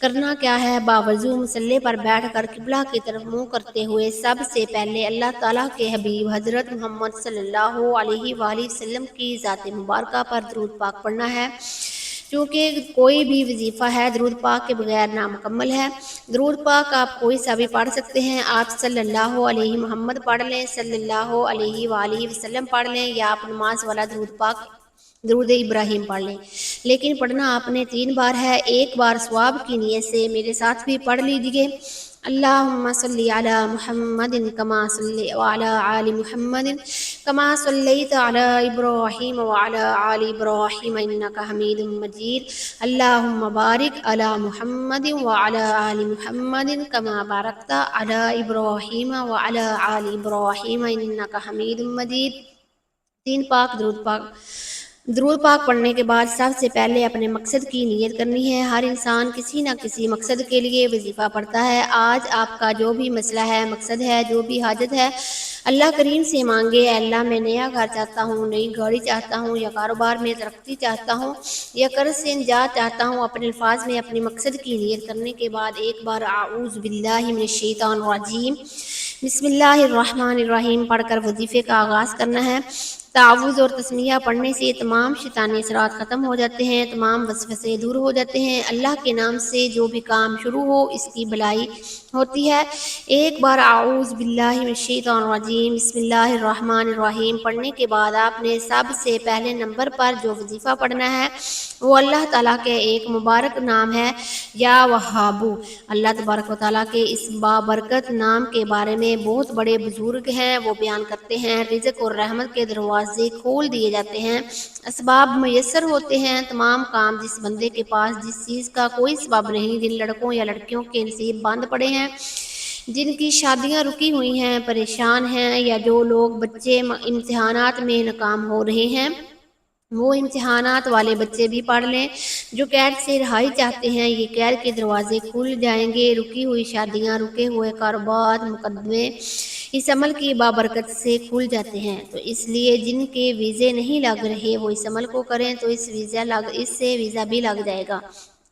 کرنا کیا ہے؟ باوضو مصلی پر بیٹھ کر قبلہ کی طرف منہ کرتے ہوئے سب سے پہلے اللہ تعالیٰ کے حبیب حضرت محمد صلی اللہ علیہ وآلہ وسلم کی ذات مبارکہ پر درود پاک پڑھنا ہے۔ چونکہ کوئی بھی وظیفہ ہے درود پاک کے بغیر نامکمل ہے۔ درود پاک آپ کوئی سا بھی پڑھ سکتے ہیں۔ آپ صلی اللہ علیہ محمد پڑھ لیں، صلی اللہ علیہ وآلہ وسلم پڑھ لیں، یا آپ نماز والا درود پاک درود ابراہیم پڑھ لیں، لیکن پڑھنا آپ نے 3 بار ہے۔ ایک بار ثواب کی نیت سے میرے ساتھ بھی پڑھ لیجئے۔ اللہم صلی علی محمد کما صلی وعلی آل محمد کما صلیت علی ابراہیم وعلی آل ابراہیم انک حمید مجید۔ اللہم بارک علی محمد وعلی آل محمد کما بارکت علی ابراہیم وعلی آل ابراہیم انک حمید مجید۔ 3 پاک درود پاک پڑھنے کے بعد سب سے پہلے اپنے مقصد کی نیت کرنی ہے۔ ہر انسان کسی نہ کسی مقصد کے لیے وظیفہ پڑھتا ہے۔ آج آپ کا جو بھی مسئلہ ہے، مقصد ہے، جو بھی حاجت ہے، اللہ کریم سے مانگے۔ اے اللہ، میں نیا گھر چاہتا ہوں، نئی گاڑی چاہتا ہوں، یا کاروبار میں ترقی چاہتا ہوں، یا قرض سے نجات چاہتا ہوں۔ اپنے الفاظ میں اپنے مقصد کی نیت کرنے کے بعد ایک بار اعوذ باللہ من الشیطان الرجیم بسم اللہ الرحمن الرحیم پڑھ کر وظیفے کا آغاز کرنا ہے۔ تعوذ اور تسمیہ پڑھنے سے تمام شیطانی اثرات ختم ہو جاتے ہیں، تمام وسوسے دور ہو جاتے ہیں۔ اللہ کے نام سے جو بھی کام شروع ہو اس کی بھلائی ہوتی ہے۔ ایک بار اعوذ باللہ من الشیطان الرجیم بسم اللہ الرحمن الرحیم پڑھنے کے بعد آپ نے سب سے پہلے نمبر پر جو وظیفہ پڑھنا ہے وہ اللہ تعالیٰ کے ایک مبارک نام ہے، یا وہابو۔ اللہ تبارک و تعالیٰ کے اس بابرکت نام کے بارے میں بہت بڑے بزرگ ہیں، وہ بیان کرتے ہیں رزق اور رحمت کے دروازے کھول دیے جاتے ہیں، اسباب میسر ہوتے ہیں، تمام کام جس بندے کے پاس جس چیز کا کوئی سبب نہیں، جن لڑکوں یا لڑکیوں کے نصیب بند پڑے ہیں، جن کی شادیاں رکی ہوئی ہیں، پریشان ہیں، یا جو لوگ بچے امتحانات میں ناکام ہو رہے ہیں، وہ امتحانات والے بچے بھی پڑھ لیں۔ جو قید سے رہائی چاہتے ہیں، یہ قید کے دروازے کھل جائیں گے۔ رکی ہوئی شادیاں، رکے ہوئے کاروبار، مقدمے اس عمل کی بابرکت سے کھل جاتے ہیں۔ تو اس لیے جن کے ویزے نہیں لگ رہے وہ اس عمل کو کریں تو اس سے ویزا بھی لگ جائے گا۔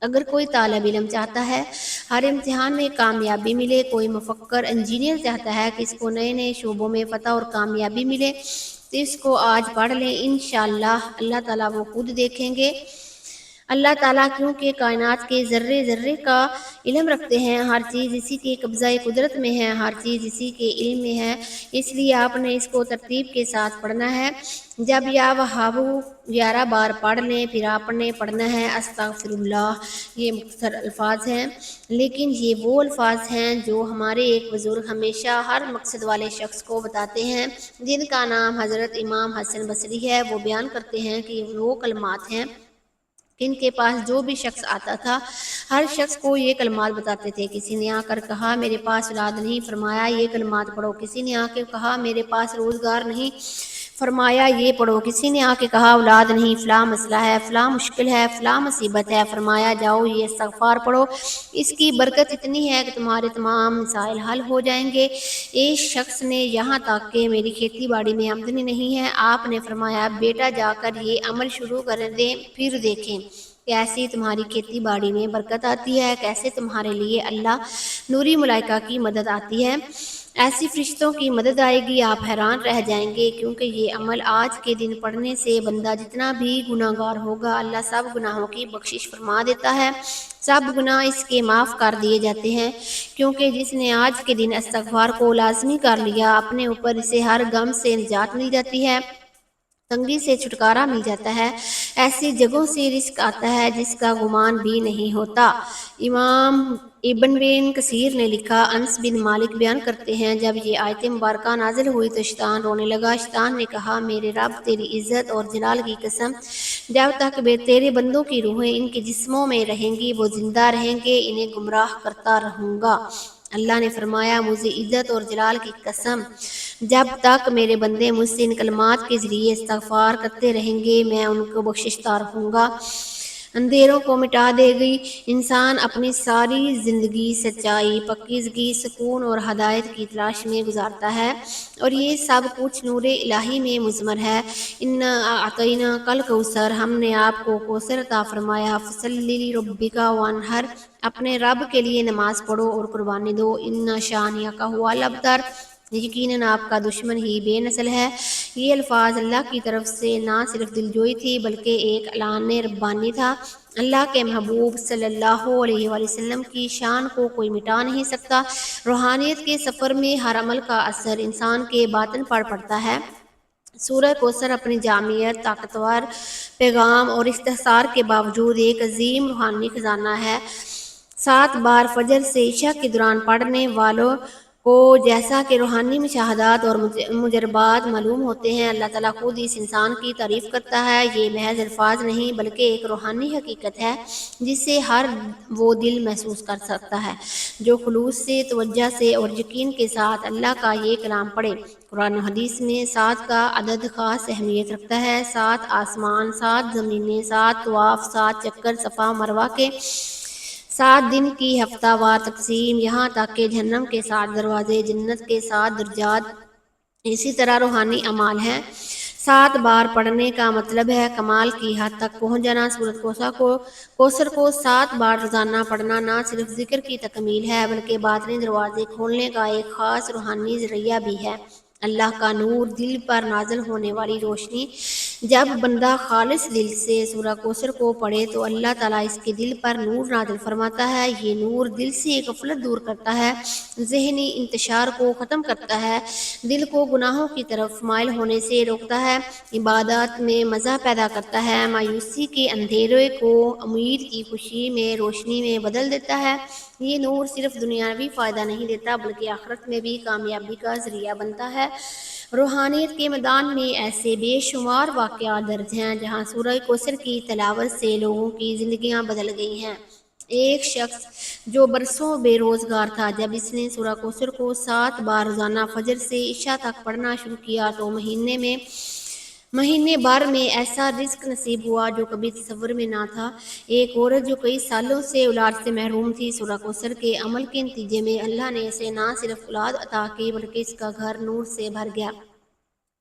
اگر کوئی طالب علم چاہتا ہے ہر امتحان میں کامیابی ملے، کوئی مفکر انجینئر چاہتا ہے کہ اس کو نئے نئے شعبوں میں فتح اور کامیابی ملے، تو اس کو آج پڑھ لیں، انشاءاللہ اللہ تعالیٰ وہ خود دیکھیں گے۔ اللہ تعالیٰ کیونکہ کائنات کے ذرے ذرے کا علم رکھتے ہیں، ہر چیز اسی کے قبضہ قدرت میں ہے، ہر چیز اسی کے علم میں ہے، اس لیے آپ نے اس کو ترتیب کے ساتھ پڑھنا ہے۔ جب یا وہابو 11 بار پڑھ لیں پھر آپ نے پڑھنا ہے استغفر اللہ۔ یہ مختصر الفاظ ہیں، لیکن یہ وہ الفاظ ہیں جو ہمارے ایک بزرگ ہمیشہ ہر مقصد والے شخص کو بتاتے ہیں، جن کا نام حضرت امام حسن بصری ہے۔ وہ بیان کرتے ہیں کہ وہ کلمات ہیں ان کے پاس جو بھی شخص آتا تھا ہر شخص کو یہ کلمات بتاتے تھے۔ کسی نے آ کر کہا میرے پاس اولاد نہیں، فرمایا یہ کلمات پڑھو۔ کسی نے آ کے کہا میرے پاس روزگار نہیں، فرمایا یہ پڑھو۔ کسی نے آ کے کہا اولاد نہیں، فلاں مسئلہ ہے، فلاں مشکل ہے، فلاں مصیبت ہے، فرمایا جاؤ یہ استغفار پڑھو، اس کی برکت اتنی ہے کہ تمہارے تمام مسائل حل ہو جائیں گے۔ ایک شخص نے یہاں تک کہ میری کھیتی باڑی میں آمدنی نہیں ہے، آپ نے فرمایا بیٹا جا کر یہ عمل شروع کر دیں، پھر دیکھیں کیسی تمہاری کھیتی باڑی میں برکت آتی ہے، کیسے تمہارے لیے اللہ نوری ملائکہ کی مدد آتی ہے، ایسی فرشتوں کی مدد آئے گی، آپ حیران رہ جائیں گے۔ کیونکہ یہ عمل آج کے دن پڑھنے سے بندہ جتنا بھی گناہ گار ہوگا اللہ سب گناہوں کی بخشش فرما دیتا ہے، سب گناہ اس کے معاف کر دیے جاتے ہیں۔ کیونکہ جس نے آج کے دن استغفار کو لازمی کر لیا، اپنے اوپر اسے ہر غم سے نجات مل جاتی ہے، تنگی سے چھٹکارا مل جاتا ہے، ایسی جگہوں سے رزق آتا ہے جس کا گمان بھی نہیں ہوتا۔ امام ابن بن کثیر نے لکھا، انس بن مالک بیان کرتے ہیں جب یہ آیت مبارکہ نازل ہوئی تو شیطان رونے لگا۔ شیطان نے کہا میرے رب تیری عزت اور جلال کی قسم، جب تک تیرے بندوں کی روحیں ان کے جسموں میں رہیں گی وہ زندہ رہیں گے، انہیں گمراہ کرتا رہوں گا۔ اللہ نے فرمایا مجھے عزت اور جلال کی قسم، جب تک میرے بندے مجھ سے ان کلمات کے ذریعے استغفار کرتے رہیں گے میں ان کو بخششتا رہوں گا۔ اندھیروں کو مٹا دے گی۔ انسان اپنی ساری زندگی سچائی، پاکیزگی، سکون اور ہدایت کی تلاش میں گزارتا ہے، اور یہ سب کچھ نور الہی میں مضمر ہے۔ انا اعطیناک الکوثر، ہم نے آپ کو کوثر عطا فرمایا۔ فصلی لربک وانحر، اپنے رب کے لیے نماز پڑھو اور قربانی دو۔ ان شانئک ھو الابتر، یقیناً آپ کا دشمن ہی بے نسل ہے۔ یہ الفاظ اللہ کی طرف سے نہ صرف دلجوئی تھی بلکہ ایک اعلان ربانی تھا۔ اللہ کے محبوب صلی اللہ علیہ وآلہ وسلم کی شان کو کوئی مٹا نہیں سکتا۔ روحانیت کے سفر میں ہر عمل کا اثر انسان کے باطن پر پڑتا ہے۔ سورہ کوثر اپنی جامعیت، طاقتور پیغام اور استحصال کے باوجود ایک عظیم روحانی خزانہ ہے۔ 7 بار فجر سے عشاء کے دوران پڑھنے والوں کو جیسا کہ روحانی مشاہدات اور مجربات معلوم ہوتے ہیں، اللہ تعالیٰ خود اس انسان کی تعریف کرتا ہے۔ یہ محض الفاظ نہیں بلکہ ایک روحانی حقیقت ہے جسے ہر وہ دل محسوس کر سکتا ہے جو خلوص سے، توجہ سے اور یقین کے ساتھ اللہ کا یہ کلام پڑھے۔ قرآن و حدیث میں 7 کا عدد خاص اہمیت رکھتا ہے۔ 7 آسمان، 7 زمینیں، 7 طواف، 7 چکر صفا مروہ کے، 7 دن کی ہفتہ وار تقسیم، یہاں تک کہ جہنم کے 7 دروازے، جنت کے 7 درجات اسی طرح روحانی اعمال ہیں۔ 7 بار پڑھنے کا مطلب ہے کمال کی حد تک پہنچ جانا۔ سورۃ کوثر کو 7 بار روزانہ پڑھنا نہ صرف ذکر کی تکمیل ہے بلکہ باطنی دروازے کھولنے کا ایک خاص روحانی ذریعہ بھی ہے۔ اللہ کا نور، دل پر نازل ہونے والی روشنی۔ جب بندہ خالص دل سے سورہ کوثر کو پڑھے تو اللہ تعالیٰ اس کے دل پر نور نازل فرماتا ہے۔ یہ نور دل سے غفلت دور کرتا ہے، ذہنی انتشار کو ختم کرتا ہے، دل کو گناہوں کی طرف مائل ہونے سے روکتا ہے، عبادات میں مزہ پیدا کرتا ہے، مایوسی کے اندھیرے کو امید کی خوشی میں روشنی میں بدل دیتا ہے۔ یہ نور صرف دنیاوی فائدہ نہیں دیتا بلکہ آخرت میں بھی کامیابی کا ذریعہ بنتا ہے۔ روحانیت کے میدان میں ایسے بے شمار واقعات درج ہیں جہاں سورہ کوثر کی تلاوت سے لوگوں کی زندگیاں بدل گئی ہیں۔ ایک شخص جو برسوں بے روزگار تھا، جب اس نے سورہ کوثر کو 7 بار روزانہ فجر سے عشاء تک پڑھنا شروع کیا تو مہینے بھر میں ایسا رزق نصیب ہوا جو کبھی تصور میں نہ تھا۔ ایک عورت جو کئی سالوں سے اولاد سے محروم تھی، سورہ کوثر کے عمل کے نتیجے میں اللہ نے اسے نہ صرف اولاد عطا کی بلکہ اس کا گھر نور سے بھر گیا۔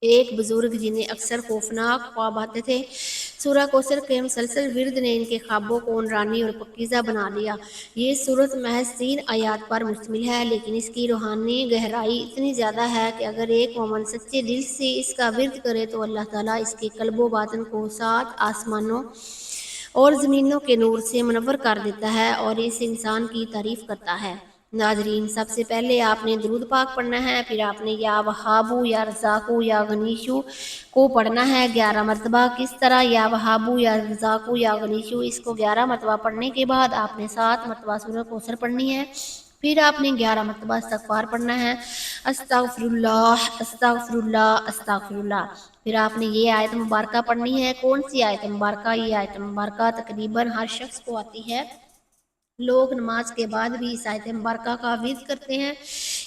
ایک بزرگ جنہیں اکثر خوفناک خواب آتے تھے، سورہ کوثر کے مسلسل ورد نے ان کے خوابوں کو نورانی اور پاکیزہ بنا دیا۔ یہ سورت محض 3 آیات پر مشتمل ہے لیکن اس کی روحانی گہرائی اتنی زیادہ ہے کہ اگر ایک مومن سچے دل سے اس کا ورد کرے تو اللہ تعالیٰ اس کے قلب و باطن کو 7 آسمانوں اور زمینوں کے نور سے منور کر دیتا ہے اور اس انسان کی تعریف کرتا ہے۔ ناظرین، سب سے پہلے آپ نے درود پاک پڑھنا ہے، پھر آپ نے یا وہابو، یا رزاقو، یا غنیشو کو پڑھنا ہے 11 مرتبہ۔ کس طرح؟ یا وہابو، یا رزاقو، یا غنیشو، اس کو 11 مرتبہ پڑھنے کے بعد آپ نے 7 مرتبہ سورہ کوثر پڑھنی ہے، پھر آپ نے 11 مرتبہ استغفار پڑھنا ہے، استغفر اللہ، استغفر اللہ، استغفر اللہ۔ پھر آپ نے یہ آیت مبارکہ پڑھنی ہے۔ کون سی آیت مبارکہ؟ یہ آیت مبارکہ تقریباً ہر شخص کو آتی ہے۔ لوگ نماز کے بعد بھی اس آیت مبارکہ کا ورد کرتے ہیں۔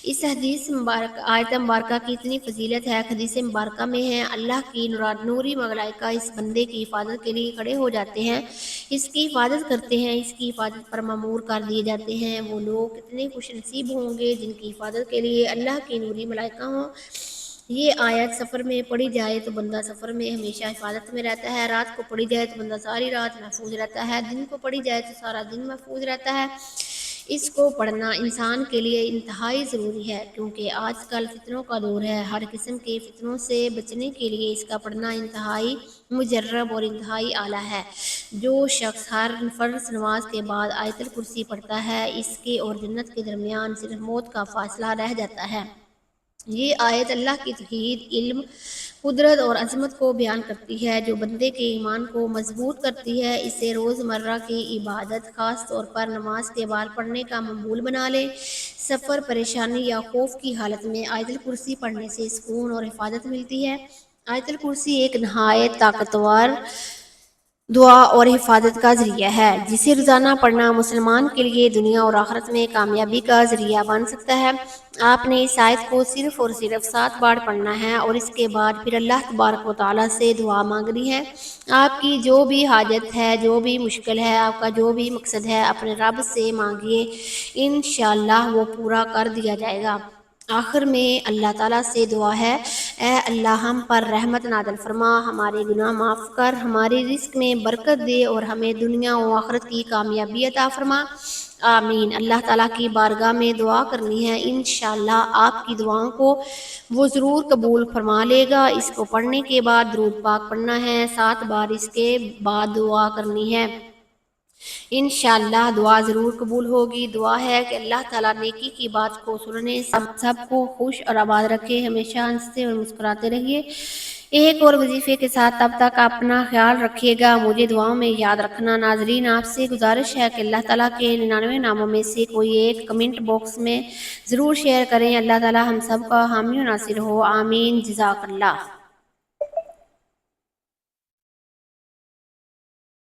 اس آیت مبارکہ کی اتنی فضیلت ہے۔ حدیث مبارکہ میں ہے، اللہ کی نوری ملائکہ اس بندے کی حفاظت کے لیے کھڑے ہو جاتے ہیں، اس کی حفاظت کرتے ہیں، اس کی حفاظت پر مامور کر دیے جاتے ہیں۔ وہ لوگ کتنے خوش نصیب ہوں گے جن کی حفاظت کے لیے اللہ کی نوری ملائکہ ہوں۔ یہ آیت سفر میں پڑھی جائے تو بندہ سفر میں ہمیشہ حفاظت میں رہتا ہے، رات کو پڑھی جائے تو بندہ ساری رات محفوظ رہتا ہے، دن کو پڑھی جائے تو سارا دن محفوظ رہتا ہے۔ اس کو پڑھنا انسان کے لیے انتہائی ضروری ہے کیونکہ آج کل فتنوں کا دور ہے۔ ہر قسم کے فتنوں سے بچنے کے لیے اس کا پڑھنا انتہائی مجرب اور انتہائی اعلیٰ ہے۔ جو شخص ہر فرض نماز کے بعد آیت الکرسی پڑھتا ہے، اس کے اور جنت کے درمیان صرف موت کا فاصلہ رہ جاتا ہے۔ یہ آیت اللہ کی توحید، علم، قدرت اور عظمت کو بیان کرتی ہے جو بندے کے ایمان کو مضبوط کرتی ہے۔ اسے روزمرہ کی عبادت، خاص طور پر نماز کے بعد پڑھنے کا معمول بنا لیں۔ سفر، پریشانی یا خوف کی حالت میں آیت الکرسی پڑھنے سے سکون اور حفاظت ملتی ہے۔ آیت الکرسی ایک نہایت طاقتور دعا اور حفاظت کا ذریعہ ہے، جسے روزانہ پڑھنا مسلمان کے لیے دنیا اور آخرت میں کامیابی کا ذریعہ بن سکتا ہے۔ آپ نے اس آیت کو صرف اور صرف 7 بار پڑھنا ہے اور اس کے بعد پھر اللہ تبارک و تعالیٰ سے دعا مانگنی ہے۔ آپ کی جو بھی حاجت ہے، جو بھی مشکل ہے، آپ کا جو بھی مقصد ہے، اپنے رب سے مانگیے، انشاءاللہ وہ پورا کر دیا جائے گا۔ آخر میں اللہ تعالیٰ سے دعا ہے، اے اللہ ہم پر رحمت نازل فرما، ہمارے گناہ معاف کر، ہمارے رزق میں برکت دے اور ہمیں دنیا و آخرت کی کامیابی عطا فرما، آمین۔ اللہ تعالیٰ کی بارگاہ میں دعا کرنی ہے، انشاءاللہ آپ کی دعاؤں کو وہ ضرور قبول فرما لے گا۔ اس کو پڑھنے کے بعد درود پاک پڑھنا ہے 7 بار، اس کے بعد دعا کرنی ہے، انشاءاللہ دعا ضرور قبول ہوگی۔ دعا ہے کہ اللہ تعالیٰ نیکی کی بات کو سننے سب کو خوش اور آباد رکھے، ہمیشہ ہنستے اور مسکراتے رہیے۔ ایک اور وظیفے کے ساتھ تب تک اپنا خیال رکھیے گا، مجھے دعاؤں میں یاد رکھنا۔ ناظرین آپ سے گزارش ہے کہ اللہ تعالیٰ کے 99 ناموں میں سے کوئی ایک کمنٹ باکس میں ضرور شیئر کریں۔ اللہ تعالیٰ ہم سب کا حامی و ناصر ہو، آمین۔ جزاک اللہ۔